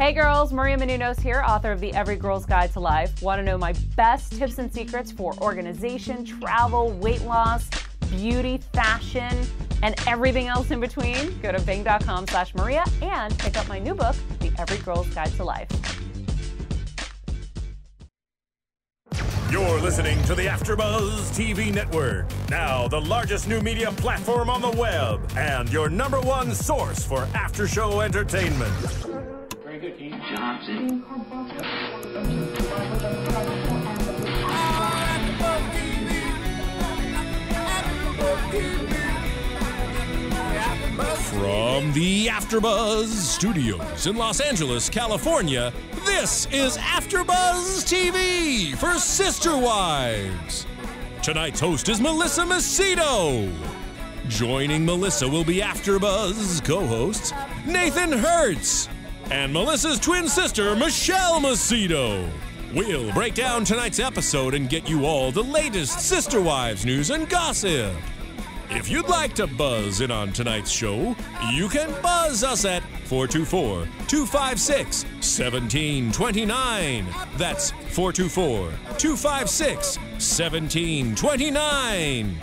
Hey girls, Maria Menounos here, author of the Every Girl's Guide to Life. Want to know my best tips and secrets for organization, travel, weight loss, beauty, fashion, and everything else in between? Go to bing.com/Maria and pick up my new book, The Every Girl's Guide to Life. You're listening to the AFTERBUZZ TV Network, now the largest new media platform on the web, and your #1 source for after-show entertainment. Very good, King Johnson. From the AFTERBUZZ Studios in Los Angeles, California, this is AFTERBUZZ TV for Sister Wives. Tonight's host is Melissa Macedo. Joining Melissa will be AFTERBUZZ co-hosts Nathan Hertz and Melissa's twin sister, Michelle Macedo. We'll break down tonight's episode and get you all the latest Sister Wives news and gossip. If you'd like to buzz in on tonight's show, you can buzz us at 424-256-1729. That's 424-256-1729.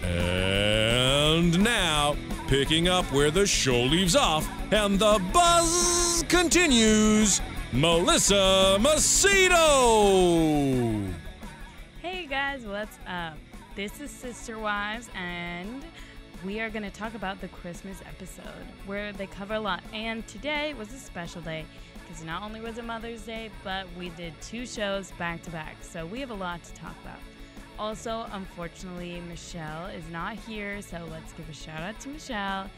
And now, picking up where the show leaves off and the buzz continues, Melissa Macedo. Hey guys, what's up? This is Sister Wives, and we are going to talk about the Christmas episode, where they cover a lot. And today was a special day, because not only was it Mother's Day, but we did 2 shows back to back. So we have a lot to talk about. Also, unfortunately, Michelle is not here, so let's give a shout out to Michelle.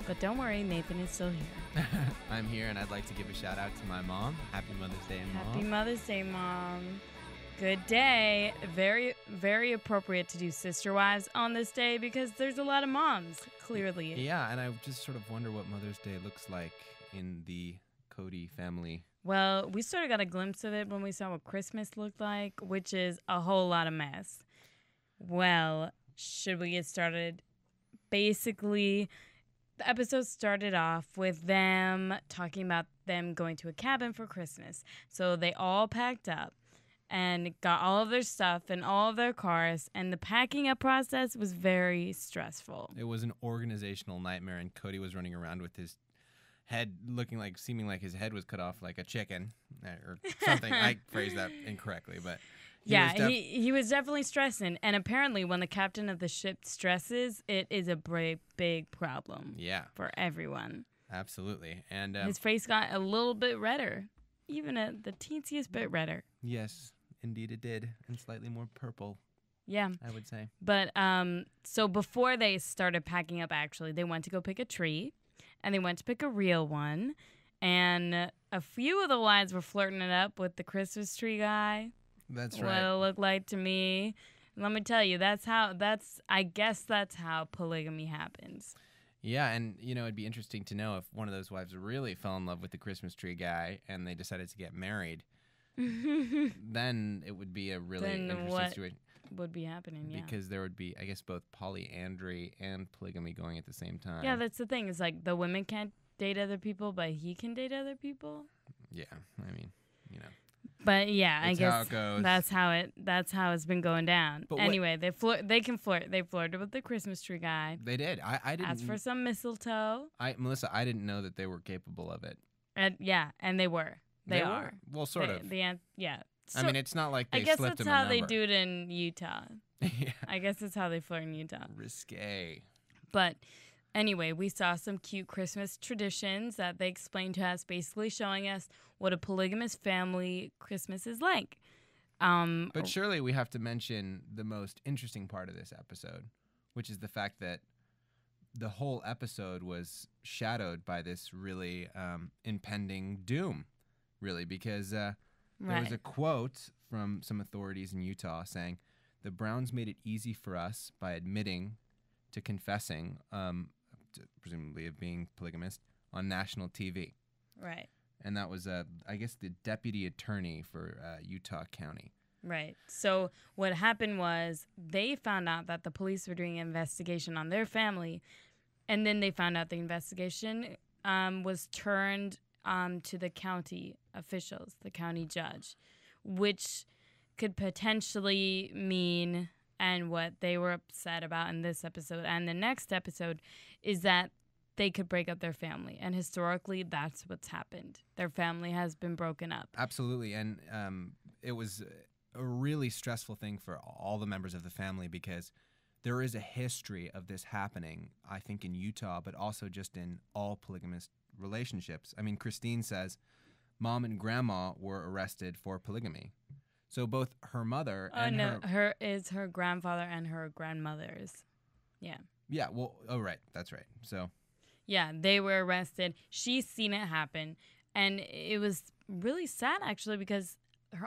But don't worry, Nathan is still here. I'm here, and I'd like to give a shout out to my mom. Happy Mother's Day, Mom. Happy Mother's Day, Mom. Good day. Very, very appropriate to do Sister Wives on this day because there's a lot of moms, clearly. Yeah, and I just sort of wonder what Mother's Day looks like in the Kody family. Well, we sort of got a glimpse of it when we saw what Christmas looked like, which is a whole lot of mess. Well, should we get started? Basically, the episode started off with them talking about them going to a cabin for Christmas. So they all packed up and got all of their stuff and all of their cars, and the packing up process was very stressful. It was an organizational nightmare, and Kody was running around with his head seeming like his head was cut off like a chicken or something. I phrased that incorrectly, but he was definitely stressing, and apparently when the captain of the ship stresses, it is a big problem. Yeah, for everyone. Absolutely, and his face got a little bit redder, even the teensiest bit redder. Yes. Indeed it did, and slightly more purple. Yeah. I would say. But so before they started packing up, actually, they went to go pick a tree, and they went to pick a real one, and a few of the wives were flirting it up with the Christmas tree guy. That's right. What it looked like to me. Let me tell you, I guess that's how polygamy happens. Yeah, and, it'd be interesting to know if one of those wives really fell in love with the Christmas tree guy and they decided to get married. Then it would be a really interesting situation. Would be happening, yeah. Because there would be, I guess, both polyandry and polygamy going at the same time. Yeah, that's the thing. It's like the women can't date other people, but he can date other people. Yeah, I mean, But yeah, I guess how it goes. That's how it's been going down. But anyway, they can flirt. They flirted with the Christmas tree guy. They did. I didn't ask for some mistletoe. Melissa, I didn't know that they were capable of it. And they were. They are. Well, sort of. Yeah. So, I mean, it's not like they I guess slipped that's him a how they number. do it in Utah. Yeah. I guess that's how they flirt in Utah. Risque. But anyway, we saw some cute Christmas traditions that they explained to us, basically showing us what a polygamous family Christmas is like. But surely we have to mention the most interesting part of this episode, which is the fact that the whole episode was shadowed by this really impending doom, really, because there was a quote from some authorities in Utah saying, "The Browns made it easy for us by admitting to confessing, presumably of being polygamist, on national TV." Right. And that was, I guess, the deputy attorney for Utah County. Right. So what happened was they found out that the police were doing an investigation on their family, and then they found out the investigation was turned to the county officials, the county judge, which could potentially mean, and what they were upset about in this episode and the next episode, is that they could break up their family. And historically, that's what's happened. Their family has been broken up. Absolutely. And it was a really stressful thing for all the members of the family, because there is a history of this happening, I think, in Utah, but also just in all polygamous relationships. I mean, Christine says mom and grandma were arrested for polygamy. So both her mother and her grandfather and her grandmother's. Yeah. Yeah, well, oh, right. That's right. So. Yeah, they were arrested. She's seen it happen. And it was really sad, actually, because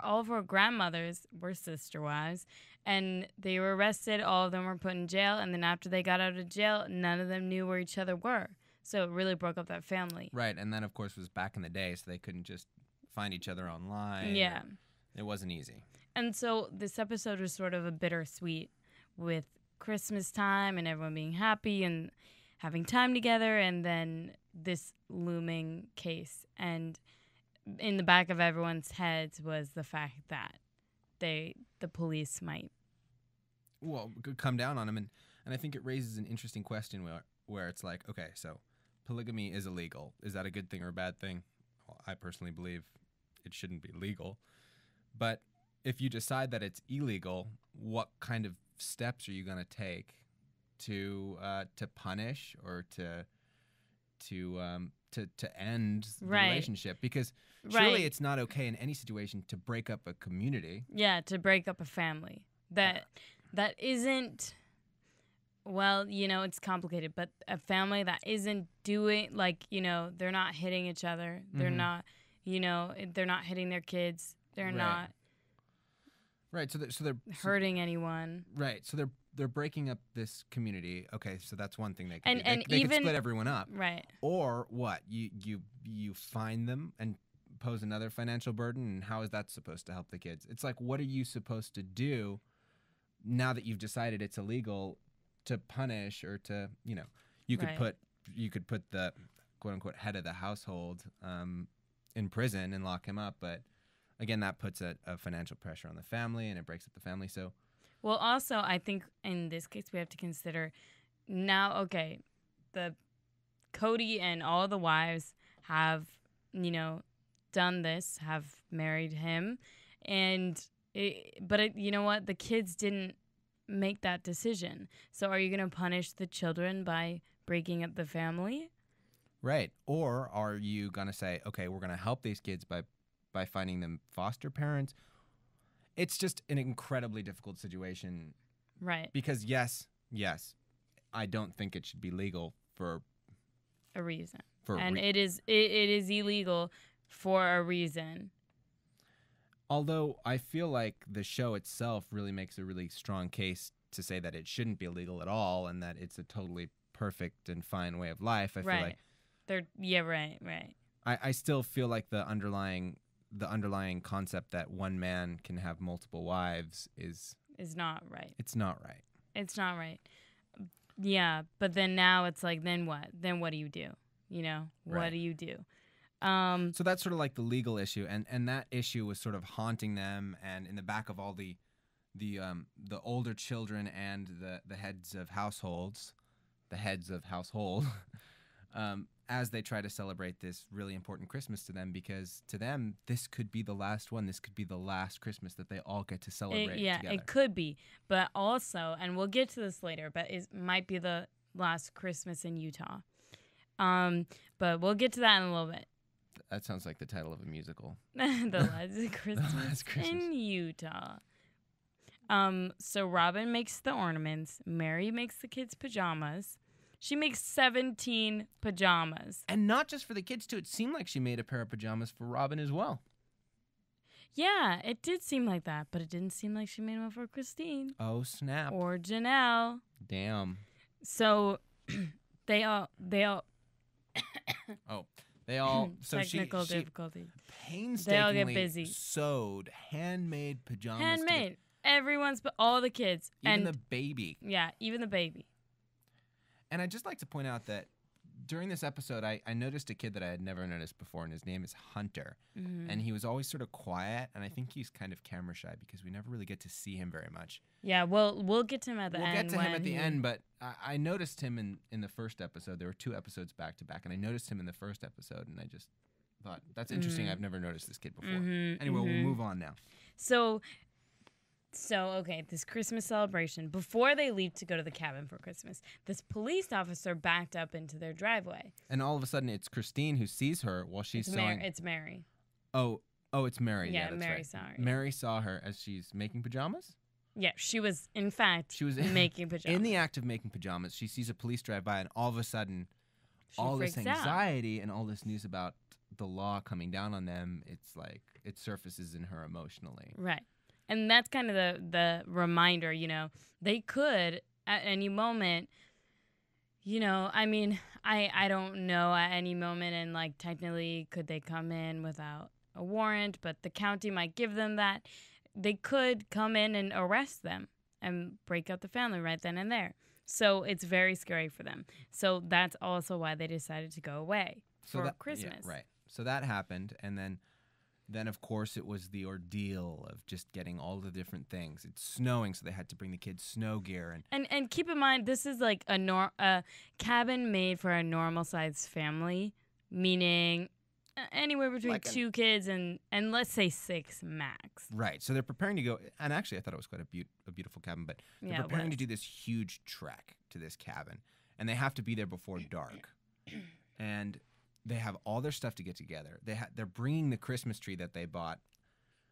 all of her grandmothers were sister wives. And they were arrested. All of them were put in jail. And then after they got out of jail, none of them knew where each other were. So it really broke up that family. Right. And that, of course, was back in the day, so they couldn't just find each other online. Yeah. It wasn't easy. And so this episode was sort of a bittersweet, with Christmas time and everyone being happy and having time together, and then this looming case. And in the back of everyone's heads was the fact that the police might come down on them. And I think it raises an interesting question where it's like, okay, so polygamy is illegal. Is that a good thing or a bad thing? Well, I personally believe it shouldn't be legal. But if you decide that it's illegal, what kind of steps are you going to take to punish or to end the relationship? Because surely it's not okay in any situation to break up a community. Yeah, to break up a family. That isn't, well, it's complicated, but a family that isn't doing, they're not hitting each other. They're not, they're not hitting their kids. They're not so they're hurting anyone. Right. So they're breaking up this community. Okay, so that's one thing they could do. And they even could split everyone up. Right. Or what? You fine them and pose another financial burden, and how is that supposed to help the kids? It's like, what are you supposed to do now that you've decided it's illegal to punish, or to, you could put the quote unquote head of the household in prison and lock him up, but again, that puts a financial pressure on the family, and it breaks up the family. So, well, also, I think in this case we have to consider now. Okay, the Kody and all the wives have, done this, have married him, but you know what? The kids didn't make that decision. So, are you going to punish the children by breaking up the family? Right. Or are you going to say, okay, we're going to help these kids by finding them foster parents? It's just an incredibly difficult situation. Right. Because yes, I don't think it should be legal for a reason. It is illegal for a reason. Although I feel like the show itself really makes a really strong case to say that it shouldn't be illegal at all, and that it's a totally perfect and fine way of life. I feel like right. I still feel like the underlying concept that one man can have multiple wives is not right. It's not right. It's not right. Yeah, but then now it's like, then what? Then what do you do? What do you do? So that's sort of like the legal issue, and that issue was sort of haunting them, and in the back of all the older children and the heads of household, as they try to celebrate this really important Christmas to them, because to them, this could be the last one. This could be the last Christmas that they all get to celebrate together. It could be. But also, and we'll get to this later, but it might be the last Christmas in Utah. But we'll get to that in a little bit. That sounds like the title of a musical. The last Christmas in Utah. So Robyn makes the ornaments. Mary makes the kids' pajamas. She makes 17 pajamas. And not just for the kids, too. It seemed like she made a pair of pajamas for Robyn as well. Yeah, it did seem like that, but it didn't seem like she made one for Christine. Oh, snap. Or Janelle. Damn. So they all so technical difficulty. Painstakingly they all get busy. Sewed handmade pajamas. Handmade. All the kids. Even the baby. Yeah, even the baby. And I'd just like to point out that during this episode, I noticed a kid that I had never noticed before, and his name is Hunter. Mm-hmm. And he was always sort of quiet, and I think he's kind of camera shy because we never really get to see him very much. Yeah, we'll get to him at the end. We'll get to him at the end, but I noticed him in the first episode. There were 2 episodes back to back, and I noticed him in the first episode, and I just thought, that's interesting. I've never noticed this kid before. Anyway, we'll move on now. So, okay, this Christmas celebration, before they leave to go to the cabin for Christmas, this police officer backed up into their driveway. And all of a sudden, it's Christine who sees her while she's sewing. It's Mary. Oh, it's Mary. Yeah, that's Mary right. saw her. Mary saw her as she's making pajamas? Yeah, she was, in fact, making pajamas. In the act of making pajamas, she sees a police drive by, and all of a sudden, all this anxiety and all this news about the law coming down on them, it's like it surfaces in her emotionally. Right. And that's kind of the reminder, they could at any moment, I mean, I don't know at any moment, and like technically could they come in without a warrant, but the county might give them that. They could come in and arrest them and break up the family right then and there. So it's very scary for them. So that's also why they decided to go away for Christmas. Yeah, right. So that happened, and then of course it was the ordeal of just getting all the different things. It's snowing, so they had to bring the kids snow gear and keep in mind this is like a cabin made for a normal sized family, meaning anywhere between 2 kids and let's say 6 max. Right. So they're preparing to go, and actually I thought it was quite a beautiful cabin, but they're preparing to do this huge trek to this cabin, and they have to be there before dark. And they have all their stuff to get together. They're bringing the Christmas tree that they bought.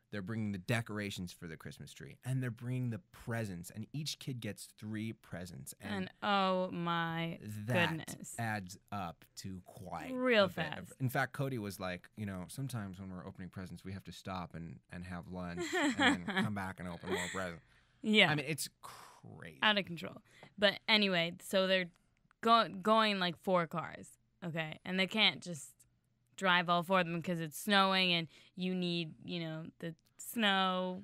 They're bringing the decorations for the Christmas tree, and they're bringing the presents. And each kid gets 3 presents. And oh my goodness, that adds up to quite real a bit. fast. In fact, Kody was like, sometimes when we're opening presents, we have to stop and have lunch and then come back and open more presents. Yeah, I mean, it's crazy, out of control. But anyway, so they're going like 4 cars. Okay, and they can't just drive all 4 of them because it's snowing and you need, the snow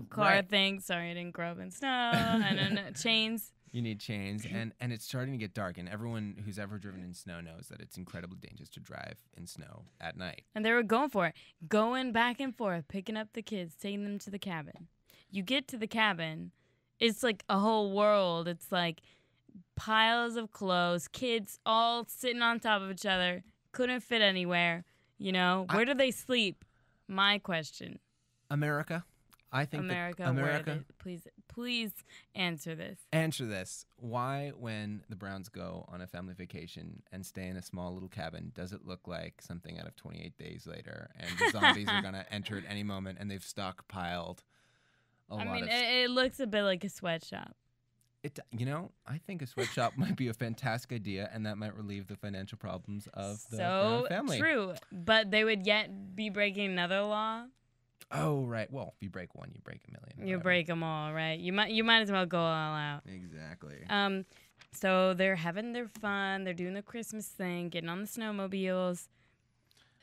car thing. Sorry, I didn't grow up in snow. And chains. You need chains, and it's starting to get dark, and everyone who's ever driven in snow knows that it's incredibly dangerous to drive in snow at night. And they were going for it, going back and forth, picking up the kids, taking them to the cabin. You get to the cabin, it's like a whole world. It's like piles of clothes, kids all sitting on top of each other, couldn't fit anywhere. Where do they sleep? My question. America. I think America. Please answer this. Answer this. Why, when the Browns go on a family vacation and stay in a small little cabin, does it look like something out of 28 Days Later, and the zombies are going to enter at any moment, and they've stockpiled a lot of stuff? It looks a bit like a sweatshop. I think a sweatshop might be a fantastic idea, and that might relieve the financial problems of the Brown family. So true, but they would yet be breaking another law. Oh, right. Well, if you break one, you break a million. You break them all, right? You might as well go all out. Exactly. So they're having their fun. They're doing the Christmas thing, getting on the snowmobiles.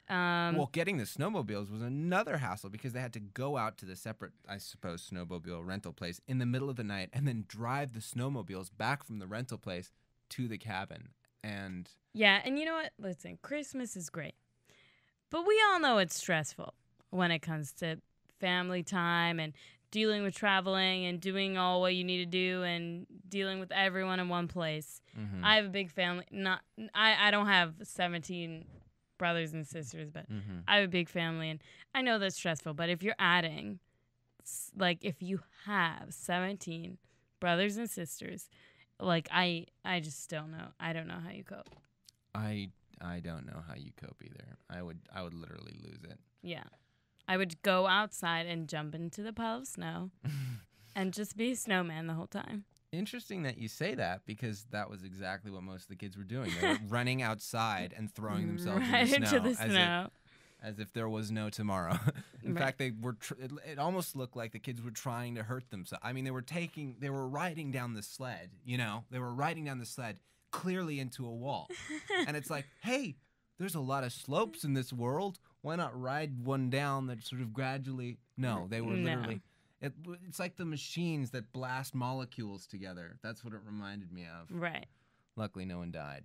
Well, getting the snowmobiles was another hassle because they had to go out to the separate, I suppose, snowmobile rental place in the middle of the night and then drive the snowmobiles back from the rental place to the cabin. And yeah, and you know what? Listen, Christmas is great. But we all know it's stressful when it comes to family time and dealing with traveling and doing all what you need to do and dealing with everyone in one place. Mm-hmm. I have a big family. I don't have 17 brothers and sisters, but I have a big family, and I know that's stressful. But if you're adding, like, if you have 17 brothers and sisters, like, I just don't know. I don't know how you cope. I don't know how you cope either. I would literally lose it. Yeah. I would go outside and jump into the pile of snow and just be a snowman the whole time. Interesting that you say that, because that was exactly what most of the kids were doing. They were running outside and throwing themselves into the snow. As if there was no tomorrow. In fact, they were. It almost looked like the kids were trying to hurt themselves. I mean, they were riding down the sled. They were riding down the sled clearly into a wall, and it's like, hey, there's a lot of slopes in this world. Why not ride one down that sort of gradually? No, they were literally. It's like the machines that blast molecules together. That's what it reminded me of. Right. Luckily, no one died.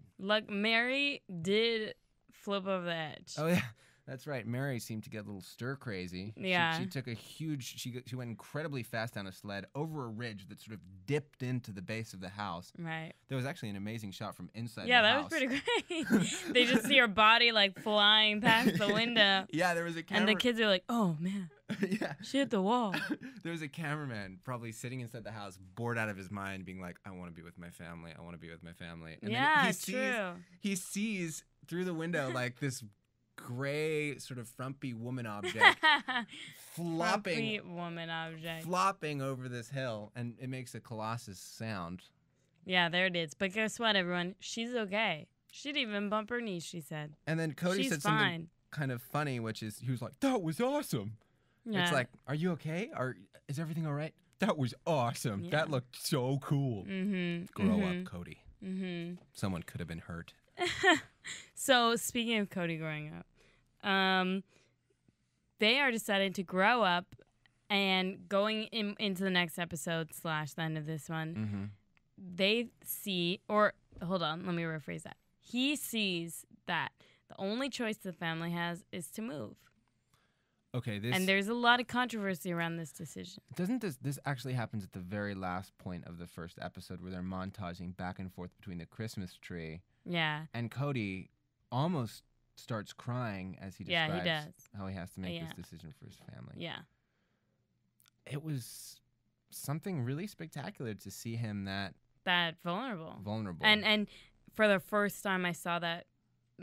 Mary did flip over the edge. Oh, yeah. That's right. Mary seemed to get a little stir crazy. Yeah. She took a huge, she went incredibly fast down a sled over a ridge that sort of dipped into the base of the house. Right. There was actually an amazing shot from inside the that house. was pretty great. They just see her body like flying past the window. Yeah, there was a camera. And the kids are like, oh, man. Yeah. She hit the wall. There was a cameraman probably sitting inside the house, bored out of his mind, being like, I want to be with my family. I want to be with my family. And yeah, then he sees through the window like this gray sort of frumpy woman object flopping over this hill, and it makes a colossus sound. Yeah, there it is. But guess what, everyone? She's okay. She didn't even bump her knees, she said. And then Kody said something kind of funny, which is, he was like, that was awesome. Yeah. It's like, are you okay? Is everything all right? That was awesome. Yeah. That looked so cool. Grow up, Kody. Someone could have been hurt. So, speaking of Kody growing up, they are deciding to grow up, and going into the next episode / the end of this one, they see, or hold on, let me rephrase that. He sees that the only choice the family has is to move. Okay, and there's a lot of controversy around this decision. Doesn't this actually happens at the very last point of the first episode, where they're montaging back and forth between the Christmas tree? Yeah. And Kody almost starts crying as he describes how he has to make this decision for his family. Yeah. It was something really spectacular to see him that vulnerable. And for the first time I saw that,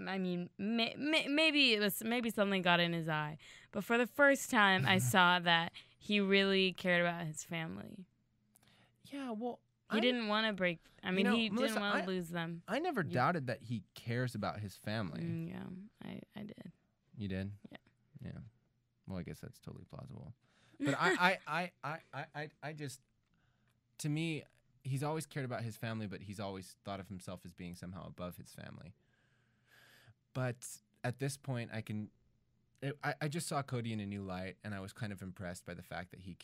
I mean, maybe something got in his eye, but for the first time I saw that he really cared about his family. Yeah, well, he didn't want to break. I mean, he Melissa, didn't want to lose them. I never doubted that he cares about his family. Yeah, I did. You did? Yeah. Yeah. Well, I guess that's totally plausible. But I just, to me, he's always cared about his family, but he's always thought of himself as being somehow above his family. But at this point, I just saw Kody in a new light, and I was kind of impressed by the fact that he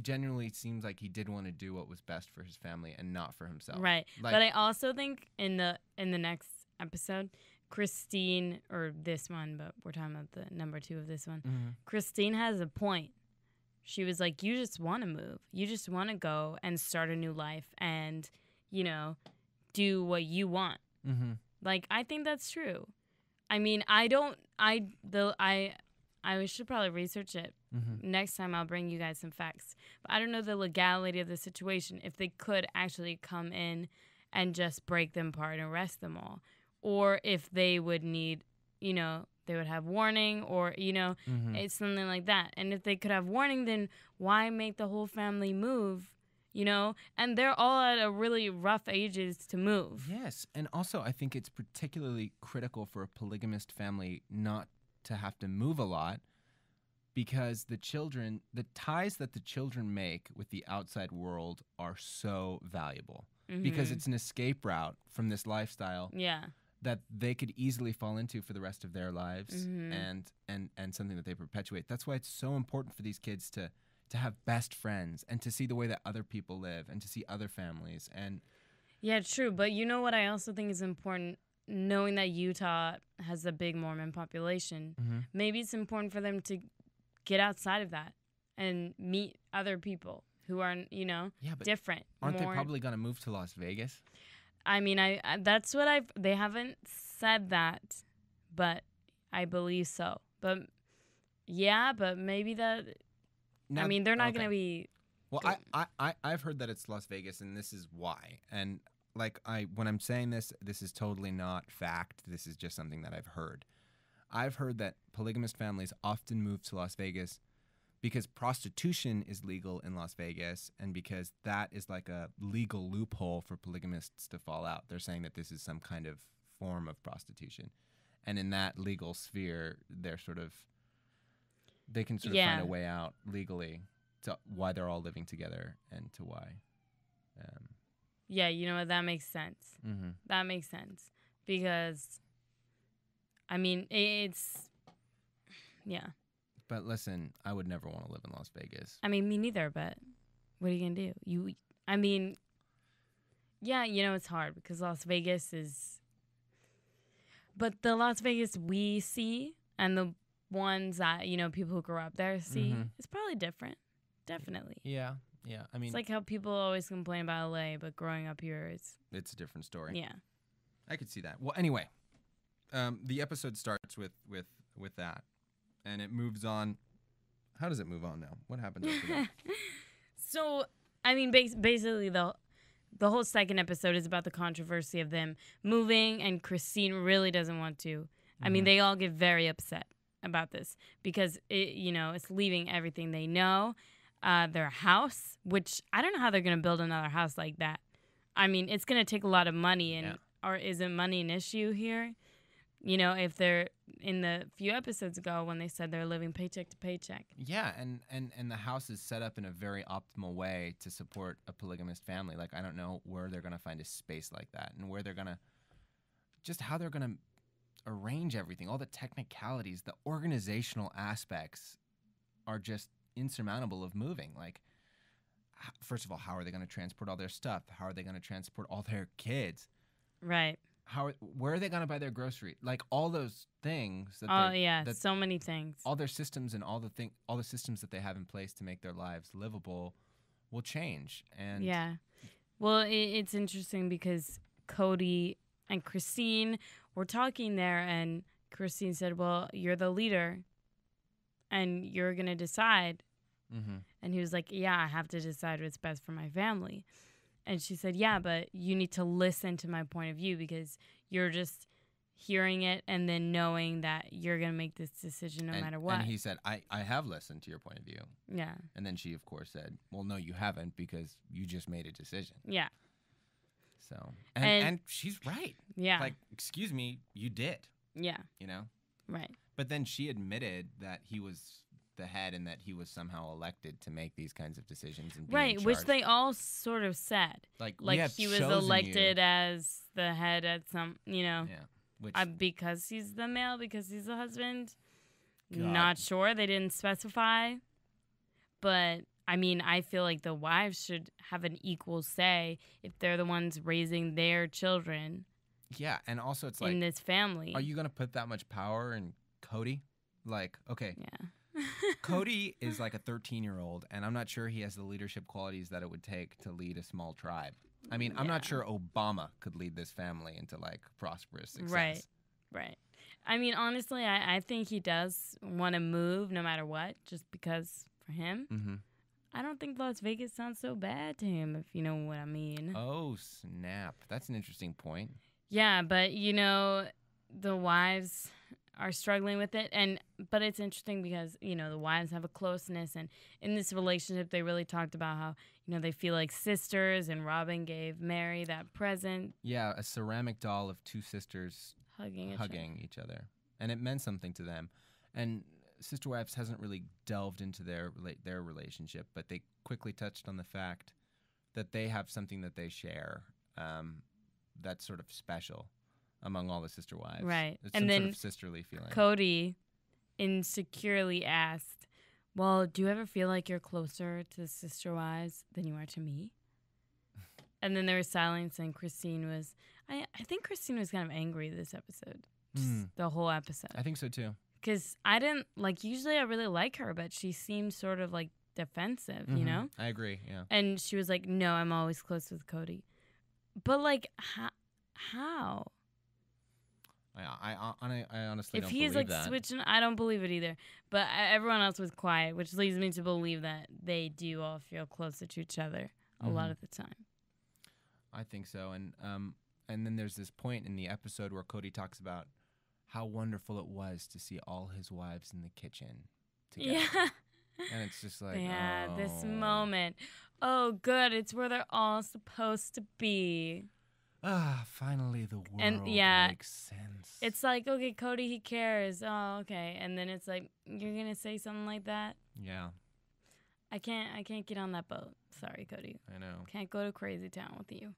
genuinely seems like he did want to do what was best for his family and not for himself. Right. But I also think in the next episode, Christine, or this one, but we're talking about the number 2 of this one, Christine has a point. She was like, you just want to move. You just want to go and start a new life and, do what you want. Like, I think that's true. I mean, I should probably research it. Next time I'll bring you guys some facts. But I don't know the legality of the situation, if they could actually come in and just break them apart and arrest them all. Or if they would need, they would have warning, or, it's something like that. And if they could have warning, then why make the whole family move? And they're all at a really rough ages to move. Yes, and also I think it's particularly critical for a polygamist family not to have to move a lot, because the ties that the children make with the outside world are so valuable, because it's an escape route from this lifestyle that they could easily fall into for the rest of their lives, and something that they perpetuate. That's why it's so important for these kids to have best friends and to see the way that other people live and to see other families. And yeah, true. But you know what I also think is important? Knowing that Utah has a big Mormon population, maybe it's important for them to get outside of that and meet other people who are, different. Aren't they probably going to move to Las Vegas? I mean, that's what they haven't said that, but I believe so. But yeah, but maybe that. Now, I mean, they're not going to be. Well, I've heard that it's Las Vegas, and this is why. And when I'm saying this is totally not fact. This is just something that I've heard. I've heard that polygamist families often move to Las Vegas because prostitution is legal in Las Vegas, and because that is like a legal loophole for polygamists to fall out. They're saying that this is some kind of form of prostitution. And in that legal sphere, they can sort of find a way out legally to why they're all living together and to why. Yeah, you know what? That makes sense. That makes sense. Because, I mean, it's, yeah. But listen, I would never want to live in Las Vegas. I mean, me neither, but what are you going to do? I mean, Yeah, it's hard because Las Vegas is... But the Las Vegas we see and the ones that, people who grew up there see, it's probably different. Definitely. Yeah. I mean, it's like how people always complain about LA, but growing up here, it's a different story. Yeah. I could see that. Well, anyway, the episode starts with that, and it moves on. How does it move on now? What happens after that? So, I mean, basically the whole second episode is about the controversy of them moving, and Christine really doesn't want to. I mean, they all get very upset about this because it's leaving everything they know, their house, which I don't know how they're going to build another house like that. I mean, it's going to take a lot of money, or isn't money an issue here? If they're in the few episodes ago when they said they're living paycheck to paycheck. Yeah, and the house is set up in a very optimal way to support a polygamist family. Like, I don't know where they're going to find a space like that, and where they're going to, just how they're going to arrange everything, all the technicalities, the organizational aspects are just insurmountable of moving. Like, first of all, how are they going to transport all their stuff? How are they going to transport all their kids? Right. Where are they going to buy their grocery? Like, all those things. That so many things. All their systems and all the systems that they have in place to make their lives livable will change. And yeah. Well, it's interesting because Kody and Christine were talking there, and Christine said, well, you're the leader, and you're going to decide. And he was like, yeah, I have to decide what's best for my family. And she said, yeah, but you need to listen to my point of view because you're just hearing it and then knowing that you're going to make this decision no matter what. And he said, I have listened to your point of view. Yeah. And then she, of course, said, well, no, you haven't because you just made a decision. Yeah. So, and she's right. Yeah. Like, excuse me, you did. Yeah. Right. But then she admitted that he was the head and that he was somehow elected to make these kinds of decisions and be in right, charge. which they all sort of said. Like he was elected as the head at some, Yeah. Which, because he's the male, because he's the husband. God. Not sure. They didn't specify. But, I mean, I feel like the wives should have an equal say if they're the ones raising their children. Yeah, and also it's like, in this family. Are you going to put that much power in Kody? Like, okay. Yeah. Kody is like a 13-year-old, and I'm not sure he has the leadership qualities that it would take to lead a small tribe. I mean, I'm not sure Obama could lead this family into, like, prosperous success. Right. I mean, honestly, I think he does want to move no matter what, just because for him. I don't think Las Vegas sounds so bad to him, if you know what I mean. Oh, snap. That's an interesting point. Yeah, but, the wives are struggling with it, but it's interesting because the wives have a closeness, and in this relationship they really talked about how they feel like sisters, and Robyn gave Mary that present. Yeah, a ceramic doll of two sisters hugging each other, and it meant something to them. And Sister Wives hasn't really delved into their relationship, but they quickly touched on the fact that they have something that they share that's sort of special among all the Sister Wives. Right. It's and some then sort of sisterly feeling. Kody insecurely asked, well, do you ever feel like you're closer to the Sister Wives than you are to me? And then there was silence, and Christine was... I think Christine was kind of angry this episode. Just the whole episode. I think so, too. Because I didn't... usually I really like her, but she seemed sort of, defensive, you know? I agree, yeah. And she was like, no, I'm always close with Kody. But, how? I honestly don't believe that. If he's switching, I don't believe it either. But everyone else was quiet, which leads me to believe that they do all feel closer to each other a lot of the time. I think so. And then there's this point in the episode where Kody talks about how wonderful it was to see all his wives in the kitchen together. Yeah. And it's just like, yeah, this moment. Oh, good. It's where they're all supposed to be. Finally the world makes sense. It's like, okay, Kody, he cares. Oh, okay. And then it's like, you're going to say something like that? Yeah. I can't get on that boat. Sorry, Kody. I know. Can't go to Crazy Town with you.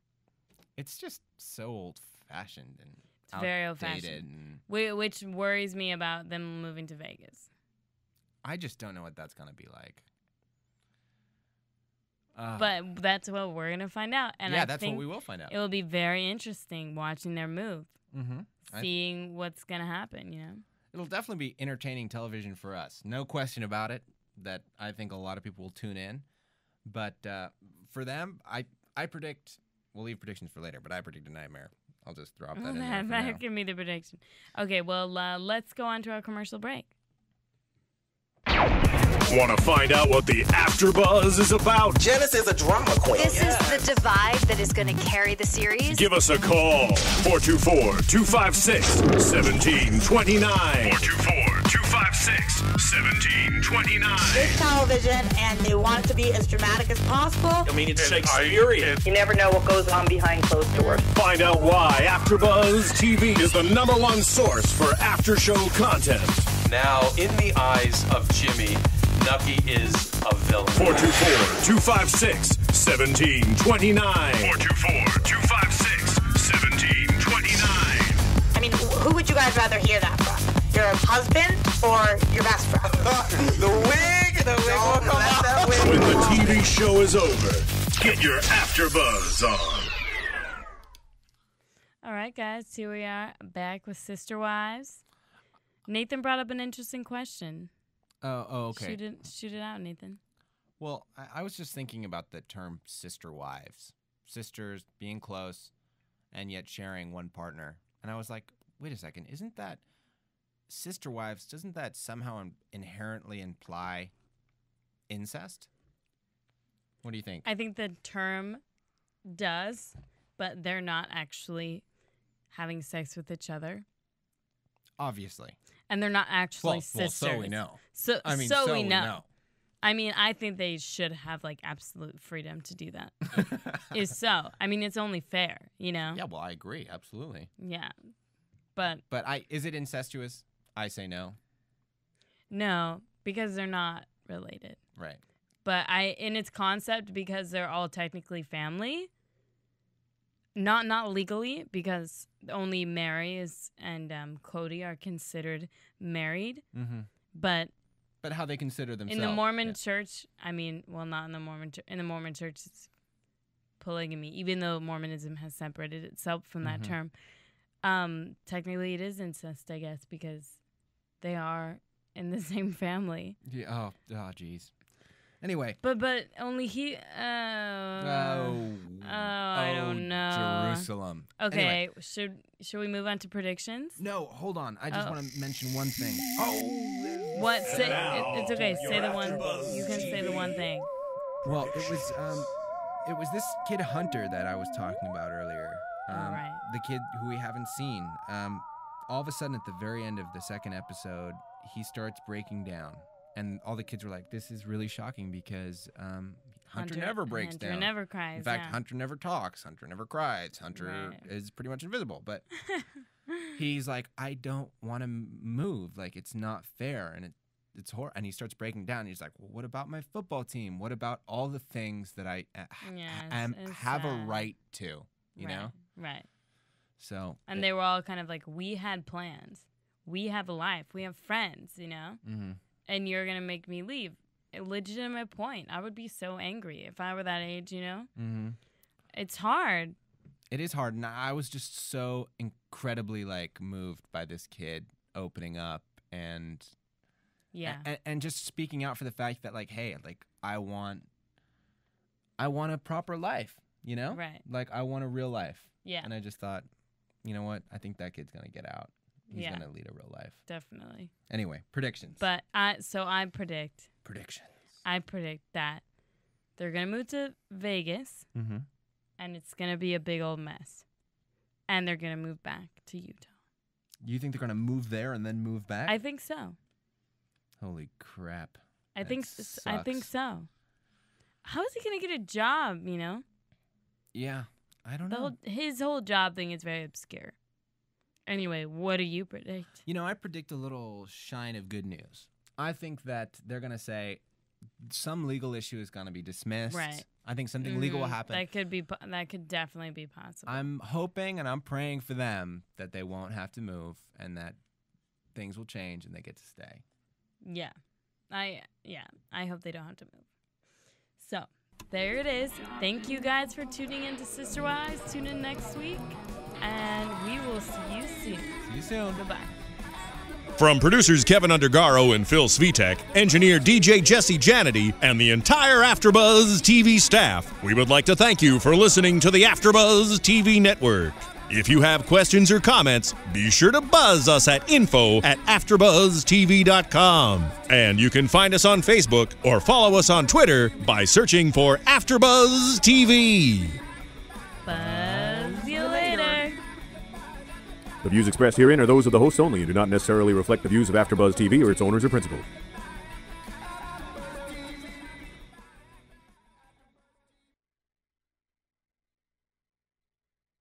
It's just so old-fashioned and it's very old-fashioned. Which worries me about them moving to Vegas. I just don't know what that's going to be like. But that's what we're going to find out. And yeah, I that's think what we will find out. it will be very interesting watching their move, Mm-hmm. seeing what's going to happen, you know? It'll definitely be entertaining television for us. No question about it, that I think a lot of people will tune in. But for them, I predict, we'll leave predictions for later, but I predict a nightmare. I'll just drop that in there for now. Give me the prediction. Okay, well, let's go on to our commercial break. Want to find out what the AfterBuzz is about? Janice is a drama queen. This is the divide that is going to carry the series. Give us a call. 424-256-1729. 424-256-1729. It's television, and they want it to be as dramatic as possible. I mean, it's Shakespearean. You never know what goes on behind closed doors. Find out why AfterBuzz TV is the #1 source for after-show content. Now, in the eyes of Jimmy, Nucky is a villain. 424-256-1729. 424-256-1729. I mean, who would you guys rather hear that from? Your husband or your best friend? The wig will come out. When the TV show is over, get your AfterBuzz on. All right, guys, here we are back with Sister Wives. Nathan brought up an interesting question. Oh, okay. Shoot it out, Nathan. Well, I was just thinking about the term sister wives. Sisters being close and yet sharing one partner. And I was like, wait a second, isn't that sister wives, doesn't that somehow inherently imply incest? What do you think? I think the term does, but they're not actually having sex with each other. Obviously. And they're not actually sisters. Well, so we know. So we know. I mean, I think they should have, like, absolute freedom to do that. I mean, it's only fair, you know? Yeah, well, I agree. Absolutely. Yeah. But is it incestuous? I say no. No, because they're not related. Right. But in its concept, because they're all technically family, not legally, because only Mary and Kody are considered married. Mm-hmm. But how they consider themselves in the Mormon church, I mean, well, not in the Mormon church. In the Mormon church, it's polygamy, even though Mormonism has separated itself from that term. Technically, it is incest, I guess, because they are in the same family. Yeah. Oh, geez. Anyway. But only he. I don't know. Jerusalem. Okay, anyway. should we move on to predictions? No, hold on. I just want to mention one thing. What? It's okay. Say the one. You can say the one thing. Well, it was this kid Hunter that I was talking about earlier. Right. The kid who we haven't seen. All of a sudden, at the very end of the second episode, he starts breaking down. And all the kids were like, this is really shocking because Hunter never breaks down. Hunter never cries. In fact, Hunter never talks. Hunter never cries. Hunter is pretty much invisible. But he's like, I don't want to move. Like, it's not fair. And it's horrible. And he starts breaking down. He's like, well, what about my football team? What about all the things that I have a right to, you know? Right. So. And they were all kind of like, we had plans. We have a life. We have friends, you know? Mm-hmm. And you're going to make me leave. A legitimate point. I would be so angry if I were that age, you know? Mm-hmm. It's hard. It is hard. And I was just so incredibly, like, moved by this kid opening up and... Yeah. And just speaking out for the fact that, like, hey, like, I want a proper life, you know? Right. Like, I want a real life. Yeah. And I just thought, you know what? I think that kid's going to get out. He's going to lead a real life. Definitely. Anyway, predictions. But I predict. Predictions. I predict that they're going to move to Vegas, and it's going to be a big old mess. And they're going to move back to Utah. You think they're going to move there and then move back? I think so. Holy crap. I think so. How is he going to get a job, you know? Yeah, I don't know. His whole job thing is very obscure. Anyway, what do you predict? You know, I predict a little shine of good news. I think that they're going to say some legal issue is going to be dismissed. Right. I think something legal will happen. That could definitely be possible. I'm hoping and I'm praying for them that they won't have to move and that things will change and they get to stay. Yeah. I hope they don't have to move. So, there it is. Thank you guys for tuning in to Sister Wives. Tune in next week, and we will see you soon. See you soon. Goodbye. From producers Kevin Undergaro and Phil Svitek, engineer DJ Jesse Janity, and the entire AfterBuzz TV staff, we would like to thank you for listening to the AfterBuzz TV network. If you have questions or comments, be sure to buzz us at info@AfterBuzzTV.com. And you can find us on Facebook or follow us on Twitter by searching for AfterBuzz TV. Buzz you later. The views expressed herein are those of the hosts only and do not necessarily reflect the views of AfterBuzz TV or its owners or principals.